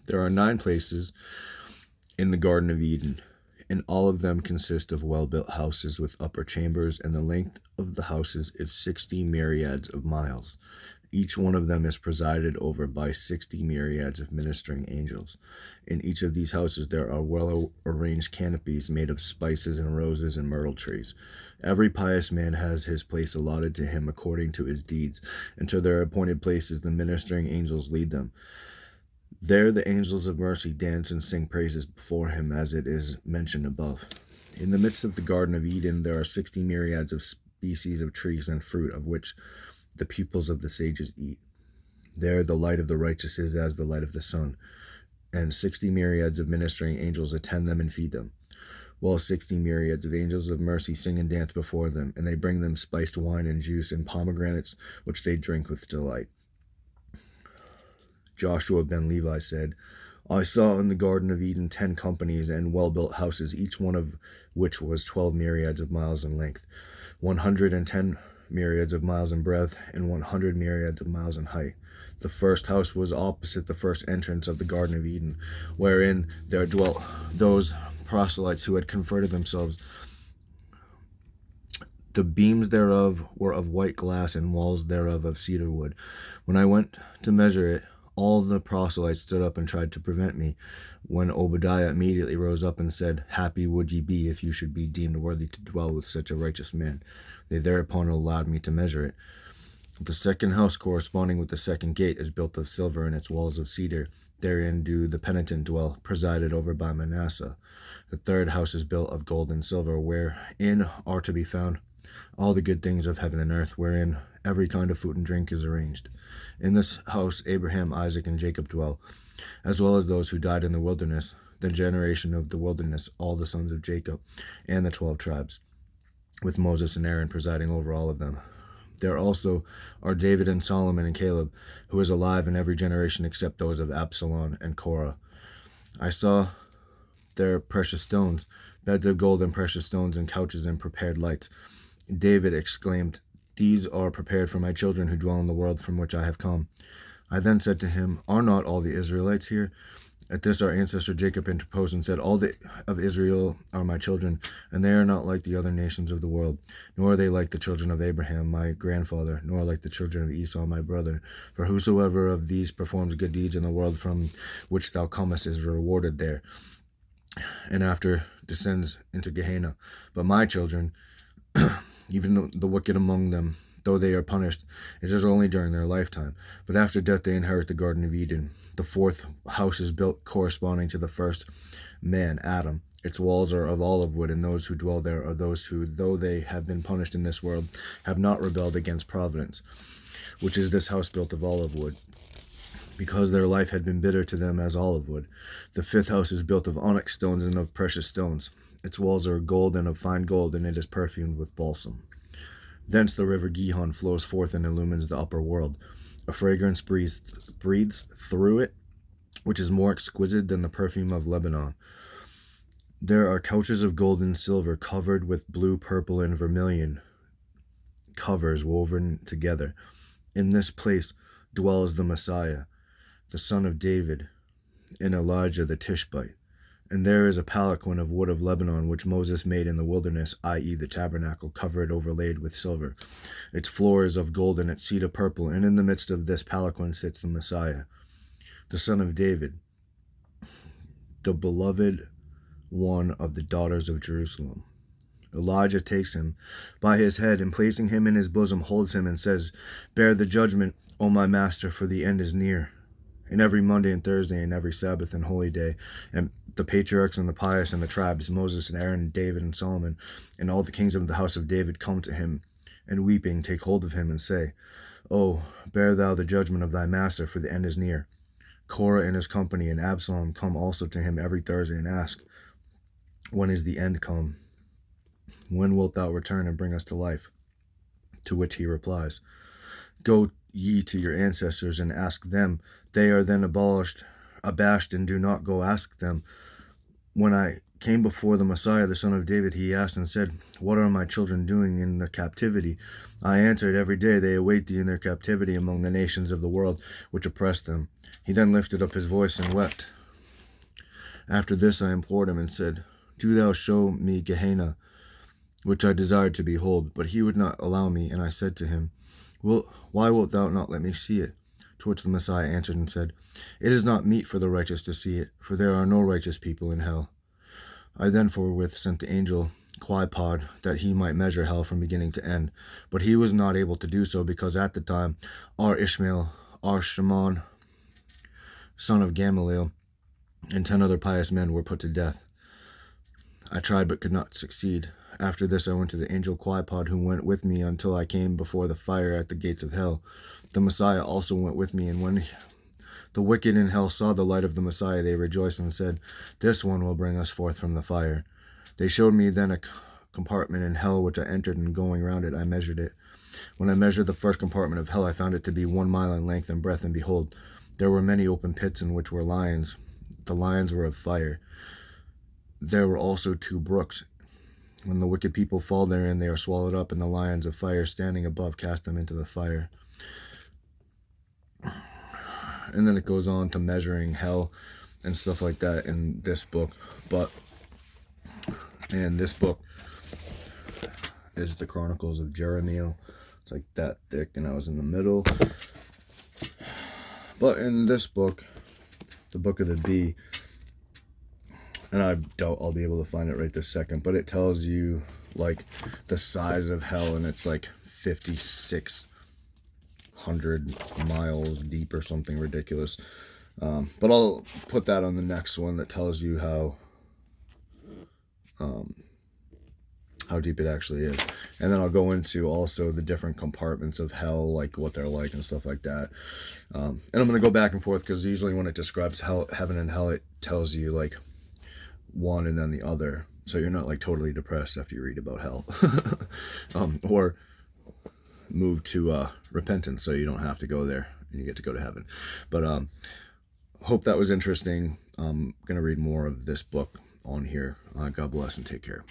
There are 9 places in the Garden of Eden, and all of them consist of well-built houses with upper chambers, and the length of the houses is 60 myriads of miles. Each one of them is presided over by 60 myriads of ministering angels. In each of these houses there are well-arranged canopies made of spices and roses and myrtle trees. Every pious man has his place allotted to him according to his deeds, and to their appointed places the ministering angels lead them. There the angels of mercy dance and sing praises before him, as it is mentioned above. In the midst of the Garden of Eden there are 60 myriads of species of trees and fruit, of which the pupils of the sages eat. There the light of the righteous is as the light of the sun, and 60 myriads of ministering angels attend them and feed them, while 60 myriads of angels of mercy sing and dance before them, and they bring them spiced wine and juice and pomegranates, which they drink with delight. Joshua ben Levi said, I saw in the Garden of Eden 10 companies and well-built houses, each one of which was 12 myriads of miles in length, 110 myriads of miles in breadth, and 100 myriads of miles in height. The first house was opposite the first entrance of the Garden of Eden, wherein there dwelt those proselytes who had converted themselves. The beams thereof were of white glass, and walls thereof of cedar wood. When I went to measure it, all the proselytes stood up and tried to prevent me, when Obadiah immediately rose up and said, Happy would ye be if you should be deemed worthy to dwell with such a righteous man. They thereupon allowed me to measure it. The second house, corresponding with the second gate, is built of silver, and its walls of cedar. Therein do the penitent dwell, presided over by Manasseh. The third house is built of gold and silver, wherein are to be found all the good things of heaven and earth, wherein every kind of food and drink is arranged. In this house Abraham, Isaac, and Jacob dwell, as well as those who died in the wilderness, the generation of the wilderness, all the sons of Jacob, and the 12 tribes, with Moses and Aaron presiding over all of them. There also are David and Solomon and Caleb, who is alive in every generation except those of Absalom and Korah. I saw their precious stones, beds of gold and precious stones, and couches and prepared lights. David exclaimed, These are prepared for my children who dwell in the world from which I have come. I then said to him, Are not all the Israelites here? At this our ancestor Jacob interposed and said, All of Israel are my children, and they are not like the other nations of the world, nor are they like the children of Abraham my grandfather, nor like the children of Esau my brother. For whosoever of these performs good deeds in the world from which thou comest is rewarded there, and after descends into Gehenna. But my children, even the wicked among them, though they are punished, it is only during their lifetime. But after death they inherit the Garden of Eden. The fourth house is built corresponding to the first man, Adam. Its walls are of olive wood, and those who dwell there are those who, though they have been punished in this world, have not rebelled against providence, which is this house built of olive wood, because their life had been bitter to them as olive wood. The fifth house is built of onyx stones and of precious stones. Its walls are gold and of fine gold, and it is perfumed with balsam. Thence the river Gihon flows forth and illumines the upper world. A fragrance breathes through it, which is more exquisite than the perfume of Lebanon. There are couches of gold and silver covered with blue, purple, and vermilion covers woven together. In this place dwells the Messiah, the son of David, and Elijah the Tishbite. And there is a palanquin of wood of Lebanon, which Moses made in the wilderness, i.e. the tabernacle, covered overlaid with silver. Its floor is of gold and its seat of purple, and in the midst of this palanquin sits the Messiah, the son of David, the beloved one of the daughters of Jerusalem. Elijah takes him by his head, and placing him in his bosom, holds him and says, Bear the judgment, O my master, for the end is near. And every Monday and Thursday and every Sabbath and holy day, and the patriarchs and the pious and the tribes, Moses and Aaron and David and Solomon, and all the kings of the house of David come to him, and weeping take hold of him and say, Oh, bear thou the judgment of thy master, for the end is near. Korah and his company and Absalom come also to him every Thursday and ask, When is the end come? When wilt thou return and bring us to life? To which he replies, Go ye to your ancestors and ask them. They are then abashed, and do not go ask them. When I came before the Messiah, the Son of David, he asked and said, "What are my children doing in the captivity?" I answered, "Every day they await thee in their captivity among the nations of the world, which oppress them." He then lifted up his voice and wept. After this I implored him and said, "Do thou show me Gehenna," which I desired to behold. But he would not allow me, and I said to him, "Why wilt thou not let me see it?" To which the Messiah answered and said, "It is not meet for the righteous to see it, for there are no righteous people in hell." I then forthwith sent the angel Quipod that he might measure hell from beginning to end. But he was not able to do so, because at the time Ishmael, Shimon, son of Gamaliel, and 10 other pious men were put to death. I tried but could not succeed. After this I went to the angel Quipod, who went with me until I came before the fire at the gates of hell. The Messiah also went with me, and when the wicked in hell saw the light of the Messiah, they rejoiced and said, "This one will bring us forth from the fire." They showed me then a compartment in hell, which I entered, and going round it I measured it. When I measured the first compartment of hell, I found it to be 1 mile in length and breadth, and behold, there were many open pits in which were lions. The lions were of fire. There were also 2 brooks. When the wicked people fall therein, they are swallowed up, and the lions of fire standing above cast them into the fire. And then it goes on to measuring hell and stuff like that in this book. And this book is the Chronicles of Jeremiah. It's like that thick, and I was in the middle. But in this book, the Book of the Bee, and I doubt I'll be able to find it right this second, but it tells you like the size of hell, and it's like 5,600 miles deep or something ridiculous. But I'll put that on the next one that tells you how deep it actually is. And then I'll go into also the different compartments of hell, like what they're like and stuff like that. And I'm going to go back and forth, because usually when it describes hell, heaven and hell, it tells you like one and then the other, so you're not like totally depressed after you read about hell. Or move to repentance, so you don't have to go there and you get to go to heaven. But hope that was interesting. I'm gonna read more of this book on here. God bless and take care.